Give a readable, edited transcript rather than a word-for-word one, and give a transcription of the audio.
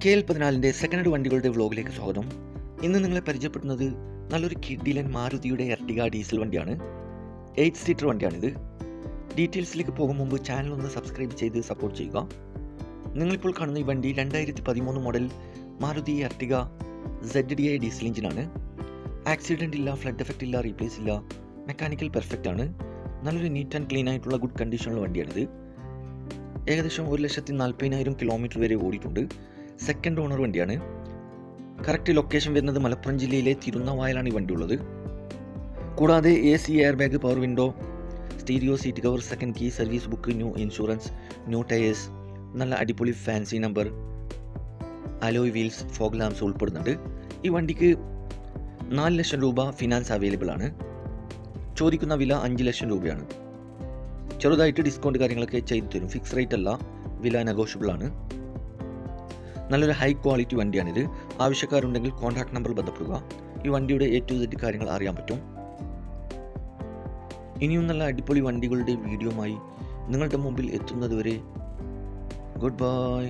KL14 second വണ്ടികളുടെ വ്ലോഗിലേക്ക് സ്വാഗതം. ഇന്ന് നിങ്ങളെ പരിചയപ്പെടുന്നത് നല്ലൊരു കിഡിലൻ മാരുതിയുടെ എർട്ടിഗ ഡീസൽ വണ്ടിയാണ്. 8 സീറ്റർ വണ്ടിയാണിത്. ഡീറ്റെയിൽസിലേക്ക് പോകും മുമ്പ് ചാനൽ ഒന്ന് സബ്സ്ക്രൈബ് ചെയ്ത് സപ്പോർട്ട് ചെയ്യുക. നിങ്ങളിപ്പോൾ കാണുന്ന ഈ വണ്ടി 2013 model Maruti Ertiga ZDI diesel എഞ്ചിനാണ്. ആക്സിഡൻ്റ് ഇല്ല, ഫ്ലഡ് എഫക്റ്റ് ഇല്ല, റീപ്ലേസ് ഇല്ല, മെക്കാനിക്കൽ പെർഫെക്റ്റ് ആണ്. നല്ലൊരു നീറ്റ് ആൻഡ് ക്ലീൻ ആയിട്ടുള്ള ഗുഡ് കണ്ടീഷനുള്ള വണ്ടിയാണിത്. ഏകദേശം 1,40,000 കിലോമീറ്റർ വരെ ഓടിയിട്ടുണ്ട്. സെക്കൻഡ് ഓണർ വണ്ടിയാണ്. കറക്റ്റ് ലൊക്കേഷൻ വരുന്നത് മലപ്പുറം ജില്ലയിലെ തിരുനാവായലാണ് ഈ വണ്ടി ഉള്ളത്. കൂടാതെ AC, air bag, power window, stereo, seat cover, second key, service book, new insurance, new tyres, നല്ല അടിപൊളി fancy number, alloy wheels, fog lamps ഉൾപ്പെടുന്നുണ്ട്. ഈ വണ്ടിക്ക് 4 ലക്ഷം രൂപ ഫിനാൻസ് അവൈലബിൾ ആണ്. ചോദിക്കുന്ന വില 5 ലക്ഷം രൂപയാണ്. ചെറുതായിട്ട് ഡിസ്കൗണ്ട് കാര്യങ്ങളൊക്കെ ചെയ്തു തരും. ഫിക്സ് റേറ്റ് അല്ല, വില നെഗോഷ്യബിൾ ആണ്. നല്ലൊരു ഹൈ ക്വാളിറ്റി വണ്ടിയാണിത്. ആവശ്യക്കാരുണ്ടെങ്കിൽ കോൺടാക്ട് നമ്പർ ബന്ധപ്പെടുക. ഈ വണ്ടിയുടെ A to Z കാര്യങ്ങൾ അറിയാൻ പറ്റും. ഇനിയും നല്ല അടിപൊളി വണ്ടികളുടെ വീഡിയോയുമായി നിങ്ങളുടെ മുമ്പിൽ എത്തുന്നതുവരെ ഗുഡ് ബൈ.